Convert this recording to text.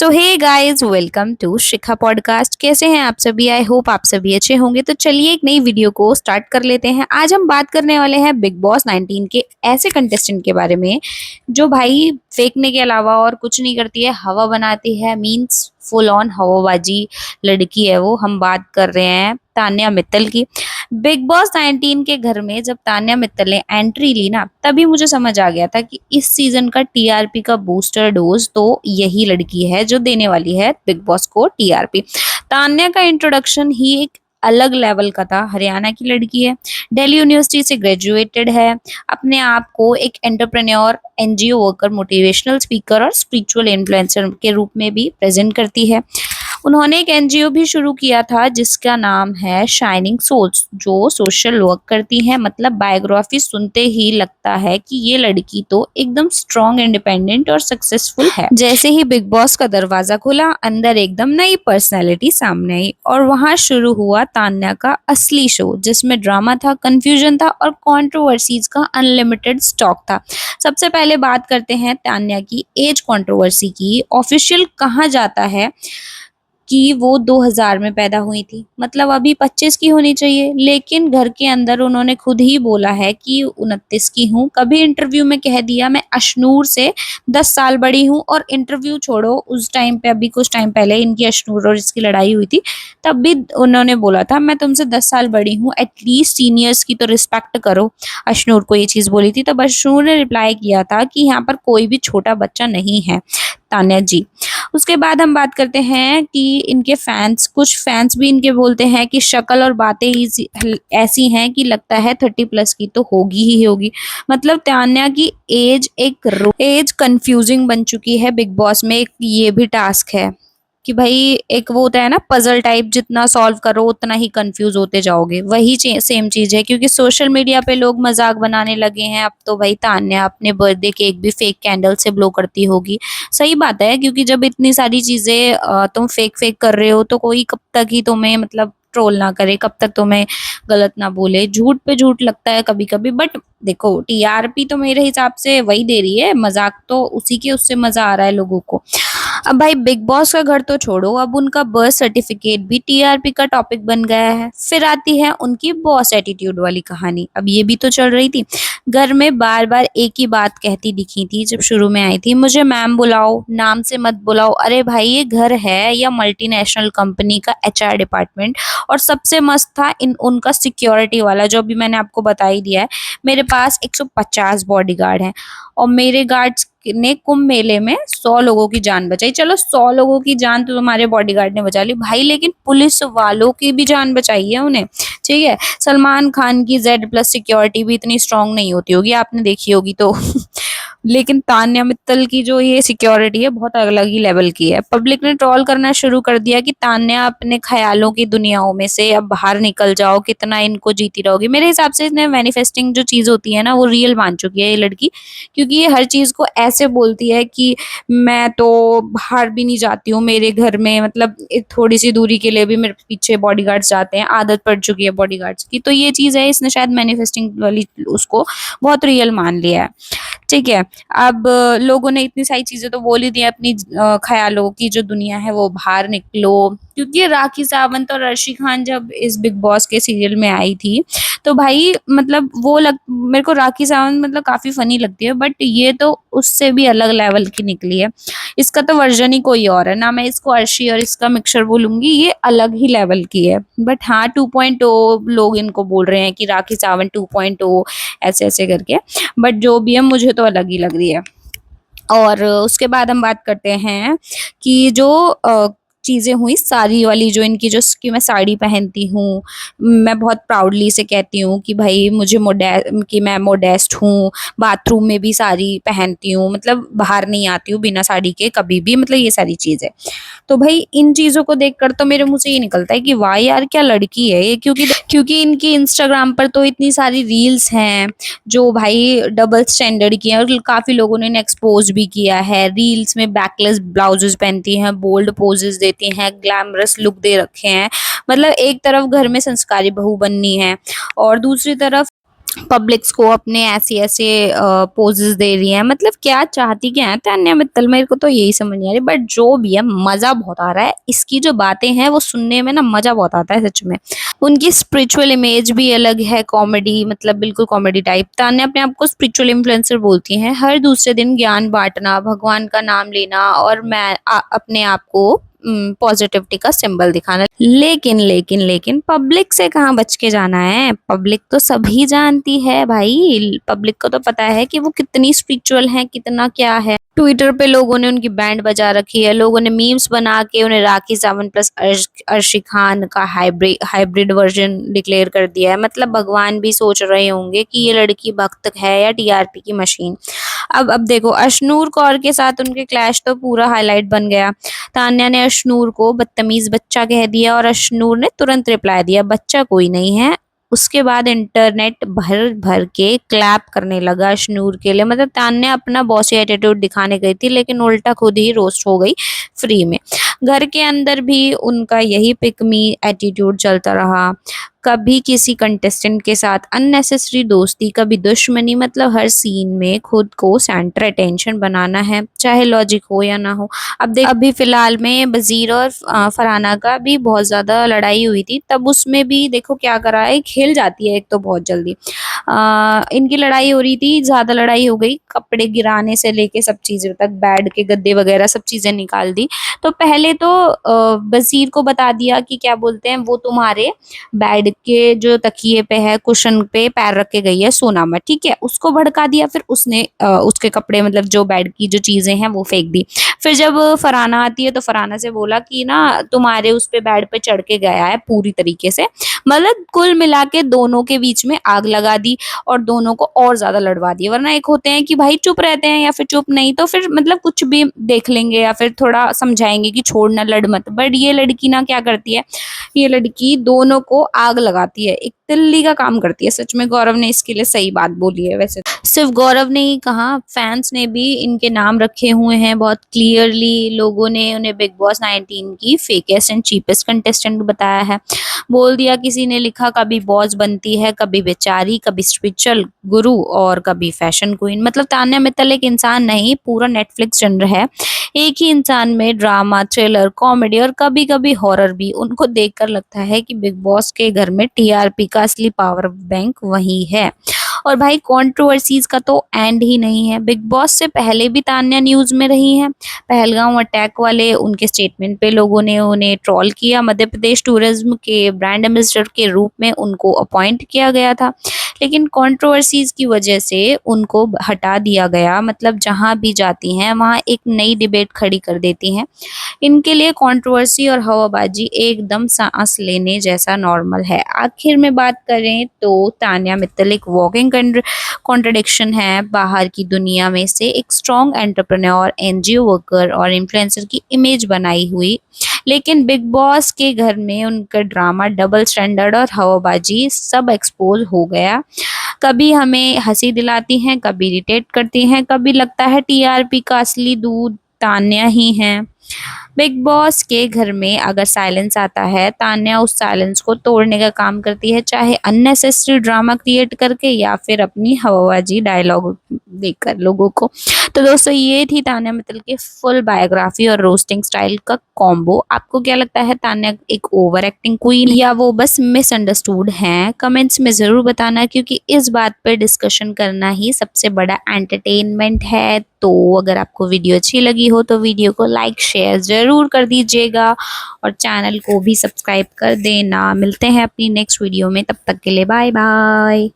So hey guys, welcome to Shikha podcast. कैसे हैं आप सभी? आई होप आप सभी अच्छे होंगे। तो चलिए एक नई वीडियो को स्टार्ट कर लेते हैं। आज हम बात करने वाले हैं बिग बॉस 19 के ऐसे कंटेस्टेंट के बारे में जो भाई फेंकने के अलावा और कुछ नहीं करती है, हवा बनाती है। मींस फुल ऑन हवाबाजी लड़की है वो। हम बात कर रहे हैं तान्या मित्तल की। बिग बॉस 19 के घर में जब तान्या मित्तल ने एंट्री ली ना, तभी मुझे समझ आ गया था कि इस सीजन का टीआरपी का बूस्टर डोज तो यही लड़की है जो देने वाली है बिग बॉस को टीआरपी। तान्या का इंट्रोडक्शन ही एक अलग लेवल का था। हरियाणा की लड़की है, दिल्ली यूनिवर्सिटी से ग्रेजुएटेड है, अपने आप को एक entrepreneur, NGO worker, motivational speaker और स्पिरिचुअल इन्फ्लुएंसर के रूप में भी प्रेजेंट करती है। उन्होंने एक एनजीओ भी शुरू किया था जिसका नाम है शाइनिंग सोल्स, जो सोशल वर्क करती है। मतलब बायोग्राफी सुनते ही लगता है कि ये लड़की तो एकदम स्ट्रॉन्ग, इंडिपेंडेंट और सक्सेसफुल है। जैसे ही बिग बॉस का दरवाजा खुला, अंदर एकदम नई पर्सनैलिटी सामने आई और वहां शुरू हुआ तान्या का असली शो, जिसमें ड्रामा था, कंफ्यूजन था और कंट्रोवर्सीज का अनलिमिटेड स्टॉक था। सबसे पहले बात करते हैं तान्या की एज कंट्रोवर्सी की। ऑफिशियल कहा जाता है कि वो 2000 में पैदा हुई थी, मतलब अभी 25 की होनी चाहिए, लेकिन घर के अंदर उन्होंने खुद ही बोला है कि 29 की हूँ। कभी इंटरव्यू में कह दिया मैं अशनूर से 10 साल बड़ी हूँ। और इंटरव्यू छोड़ो, उस टाइम पे, अभी कुछ टाइम पहले इनकी अशनूर और इसकी लड़ाई हुई थी, तब भी उन्होंने बोला था मैं तुमसे 10 साल बड़ी हूँ, एटलीस्ट सीनियर्स की तो रिस्पेक्ट करो। अशनूर को ये चीज बोली थी, तब अशनूर ने रिप्लाई किया था कि यहाँ पर कोई भी छोटा बच्चा नहीं है, तान्या जी। उसके बाद हम बात करते हैं कि इनके फैंस, कुछ फैंस भी इनके बोलते हैं कि शक्ल और बातें ही ऐसी हैं कि लगता है 30+ की तो होगी ही होगी। मतलब तान्या की एज कंफ्यूजिंग बन चुकी है बिग बॉस में। एक ये भी टास्क है कि भाई, एक वो होता है ना पजल टाइप, जितना सॉल्व करो उतना ही कंफ्यूज होते जाओगे। वही सेम चीज है, क्योंकि सोशल मीडिया पे लोग मजाक बनाने लगे हैं अब तो। भाई तान्या अपने बर्थडे केक भी फेक कैंडल से ब्लो करती होगी। सही बात है, क्योंकि जब इतनी सारी चीजें तुम फेक फेक कर रहे हो तो कोई कब तक ही तुम्हें मतलब ट्रोल ना करे, कब तक तुम्हें गलत ना बोले। झूठ पे झूठ लगता है कभी कभी, बट देखो टीआरपी तो मेरे हिसाब से वही दे रही है, मजाक तो उसी के, उससे मजा आ रहा है लोगों को। अब भाई बिग बॉस का घर तो छोड़ो, अब उनका बर्थ सर्टिफिकेट भी टीआरपी का टॉपिक बन गया है। फिर आती है उनकी बॉस एटीट्यूड वाली कहानी। अब ये भी तो चल रही थी। घर में बार बार एक ही बात कहती दिखी थी जब शुरू में आई थी, मुझे मैम बुलाओ, नाम से मत बुलाओ। अरे भाई, ये घर है या मल्टीनेशनल कंपनी का एचआर डिपार्टमेंट? और सबसे मस्त था इन उनका सिक्योरिटी वाला, जो अभी मैंने आपको बता ही दिया है। मेरे पास 150 बॉडीगार्ड हैं और मेरे गार्ड्स ने कुंभ मेले में 100 लोगों की जान बचाई। चलो 100 लोगों की जान तो तुम्हारे बॉडीगार्ड ने बचा ली भाई, लेकिन पुलिस वालों की भी जान बचाई है उन्हें। ठीक है, सलमान खान की Z+ सिक्योरिटी भी इतनी स्ट्रांग नहीं होती होगी, आपने देखी होगी तो लेकिन तान्या मित्तल की जो ये सिक्योरिटी है बहुत अलग ही लेवल की है। पब्लिक ने ट्रोल करना शुरू कर दिया कि तान्या अपने ख्यालों की दुनियाओं में से अब बाहर निकल जाओ, कितना इनको जीती रहोगी। मेरे हिसाब से इसने मैनिफेस्टिंग जो चीज होती है ना, वो रियल मान चुकी है ये लड़की, क्योंकि ये हर चीज को ऐसे बोलती है कि मैं तो बाहर भी नहीं जाती हूँ, मेरे घर में मतलब एक थोड़ी सी दूरी के लिए भी मेरे पीछे बॉडीगार्ड्स जाते हैं, आदत पड़ चुकी है बॉडीगार्ड्स की। तो ये चीज है, इसने शायद मैनिफेस्टिंग वाली उसको बहुत रियल मान लिया है। ठीक है, अब लोगों ने इतनी सारी चीजें तो बोल ही दी, अपनी ख्यालों की जो दुनिया है वो बाहर निकलो। क्योंकि राखी सावंत और अर्शी खान जब इस बिग बॉस के सीरियल में आई थी, तो भाई मतलब मेरे को राखी सावंत मतलब काफी फनी लगती है, बट ये तो उससे भी अलग लेवल की निकली है। इसका तो वर्जन ही कोई और है ना, मैं इसको अर्शी और इसका मिक्सचर बोलूंगी, ये अलग ही लेवल की है। बट हाँ, 2.0 लोग इनको बोल रहे हैं कि राखी सावंत 2.0, ऐसे ऐसे करके। बट जो भी है, मुझे तो अलग ही लग रही है। और उसके बाद हम बात करते हैं कि जो चीजें हुई साड़ी वाली, जो इनकी, जो कि मैं साड़ी पहनती हूँ, मैं बहुत प्राउडली से कहती हूँ कि भाई मुझे कि मैं मोडेस्ट हूँ, बाथरूम में भी साड़ी पहनती हूँ, मतलब बाहर नहीं आती हूँ बिना साड़ी के कभी भी, मतलब ये सारी चीजें। तो भाई इन चीजों को देखकर तो मेरे मुंह से ये निकलता है कि वाह यार, क्या लड़की है ये। क्योंकि इनकी इंस्टाग्राम पर तो इतनी सारी रील्स हैं जो भाई डबल स्टैंडर्ड की है, और काफी लोगों ने एक्सपोज भी किया है। रील्स में बैकलेस ब्लाउजेस पहनती हैं, बोल्ड पोजेस देती हैं, ग्लैमरस लुक दे रखे हैं। मतलब एक तरफ घर में संस्कारी बहू बननी है और दूसरी तरफ पब्लिक्स को अपने ऐसे ऐसे पोजेस दे रही है। मतलब क्या चाहती क्या है तान्या मित्तल, मेरे को तो यही समझ नहीं आ रही। बट जो भी है मजा बहुत आ रहा है, इसकी जो बातें हैं वो सुनने में ना मजा बहुत आता है सच में। उनकी स्पिरिचुअल इमेज भी अलग है, कॉमेडी, मतलब बिल्कुल कॉमेडी टाइप। तान्या अपने आप को स्पिरिचुअल इन्फ्लुएंसर बोलती हैं। हर दूसरे दिन ज्ञान बांटना, भगवान का नाम लेना और मैं अपने आप को पॉजिटिविटी का सिंबल दिखाना। लेकिन लेकिन लेकिन पब्लिक से कहाँ बच के जाना है, पब्लिक तो सभी जानती है भाई। पब्लिक को तो पता है कि वो कितनी स्पिरिचुअल है, कितना क्या है। ट्विटर पे लोगों ने उनकी बैंड बजा रखी है, लोगों ने मीम्स बना के उन्हें राखी सावंत प्लस अर्शी खान का हाइब्रिड वर्जन डिक्लेयर कर दिया है। मतलब भगवान भी सोच रहे होंगे कि ये लड़की भक्त है या टीआरपी की मशीन। अब देखो अशनूर कौर के साथ उनके क्लैश तो पूरा हाईलाइट बन गया। तान्या ने अशनूर को बदतमीज बच्चा कह दिया और अशनूर ने तुरंत रिप्लाई दिया, बच्चा कोई नहीं है। उसके बाद इंटरनेट भर भर के क्लैप करने लगा अशनूर के लिए। मतलब तान्या अपना बॉसी एटीट्यूड दिखाने गई थी, लेकिन उल्टा खुद ही रोस्ट हो गई फ्री में। घर के अंदर भी उनका यही पिक मी एटीट्यूड चलता रहा। कभी किसी कंटेस्टेंट के साथ अननेसेसरी दोस्ती, कभी दुश्मनी। मतलब हर सीन में खुद को सेंटर अटेंशन बनाना है, चाहे लॉजिक हो या ना हो। अब देख, अभी फिलहाल में वजीर और फरहाना का भी बहुत ज्यादा लड़ाई हुई थी, तब उसमें भी देखो क्या करा है, खेल जाती है एक तो बहुत जल्दी। इनकी लड़ाई हो रही थी, ज्यादा लड़ाई हो गई, कपड़े गिराने से लेके सब चीजें तक, बेड के गद्दे वगैरह सब चीजें निकाल दी। तो पहले तो वजीर को बता दिया कि क्या बोलते हैं, वो तुम्हारे बेड के जो तकिए पे है, कुशन पे पैर रख के गई है सोना मत, ठीक है। उसको भड़का दिया, फिर उसने उसके कपड़े, मतलब जो बेड की जो चीजें हैं वो फेंक दी। फिर जब फरहाना आती है तो फरहाना से बोला कि ना तुम्हारे उस पे बेड पे चढ़ के गया है पूरी तरीके से। मतलब कुल मिला के दोनों के बीच में आग लगा दी और दोनों को और ज्यादा लड़वा दिया। वरना एक होते हैं कि भाई चुप रहते हैं या फिर चुप नहीं तो फिर मतलब कुछ भी देख लेंगे या फिर थोड़ा समझाएंगे कि छोड़ना, लड़ मत। बट ये लड़की ना क्या करती है, ये लड़की दोनों को आग लगाती है, एक तिल्ली का काम करती है। सच में गौरव ने इसके लिए सही बात बोली है। वैसे सिर्फ गौरव ने ही कहा, फैंस ने भी इनके नाम रखे हुए हैं बहुत क्लियरली। लोगों ने उन्हें बिग बॉस 19 की फेकेस्ट एंड चीपेस्ट कंटेस्टेंट बताया है। बोल दिया, किसी ने लिखा कभी बॉस बनती है, कभी बेचारी, कभी स्पिरिचुअल गुरु और कभी फैशन क्वीन। मतलब तान्या मित्तल एक इंसान नहीं, पूरा नेटफ्लिक्स जनर है। एक ही इंसान में ड्रामा, थ्रिलर, कॉमेडी और कभी कभी हॉरर भी। उनको देखकर लगता है कि बिग बॉस के घर में टीआरपी का असली पावर बैंक वही है। और भाई कंट्रोवर्सीज का तो एंड ही नहीं है। बिग बॉस से पहले भी तान्या न्यूज में रही हैं। पहलगांव अटैक वाले उनके स्टेटमेंट पे लोगों ने उन्हें ट्रोल किया। मध्य प्रदेश टूरिज्म के ब्रांड एम्बेसडर के रूप में उनको अपॉइंट किया गया था, लेकिन कंट्रोवर्सीज की वजह से उनको हटा दिया गया। मतलब जहां भी जाती हैं वहां एक नई डिबेट खड़ी कर देती हैं। इनके लिए कंट्रोवर्सी और हवाबाजी एकदम सांस लेने जैसा नॉर्मल है। आखिर में बात करें तो तान्या मित्तल एक वॉकिंग कॉन्ट्रडिक्शन है। बाहर की दुनिया में से एक स्ट्रॉन्ग एंटरप्रेन्योर, एनजीओ वर्कर और इन्फ्लुएंसर की इमेज बनाई हुई, लेकिन बिग बॉस के घर में उनका ड्रामा, डबल स्टैंडर्ड और हवाबाजी सब एक्सपोज हो गया। कभी हमें हंसी दिलाती हैं, कभी इरिटेट करती हैं, कभी लगता है टीआरपी का असली दूध तान्या ही है। बिग बॉस के घर में अगर साइलेंस आता है, तान्या उस साइलेंस को तोड़ने का काम करती है, चाहे अननेसेसरी ड्रामा क्रिएट करके या फिर अपनी हवाबाजी डायलॉग देकर लोगों को। तो दोस्तों ये थी तान्या मित्तल की फुल बायोग्राफी और रोस्टिंग स्टाइल का कॉम्बो। आपको क्या लगता है, तान्या एक ओवर एक्टिंग क्वीन या वो बस मिसअंडरस्टूड हैं? कमेंट्स में जरूर बताना, क्योंकि इस बात पर डिस्कशन करना ही सबसे बड़ा एंटरटेनमेंट है। तो अगर आपको वीडियो अच्छी लगी हो तो वीडियो को लाइक शेयर जरूर कर दीजिएगा और चैनल को भी सब्सक्राइब कर देना। मिलते हैं अपनी नेक्स्ट वीडियो में, तब तक के लिए बाय बाय।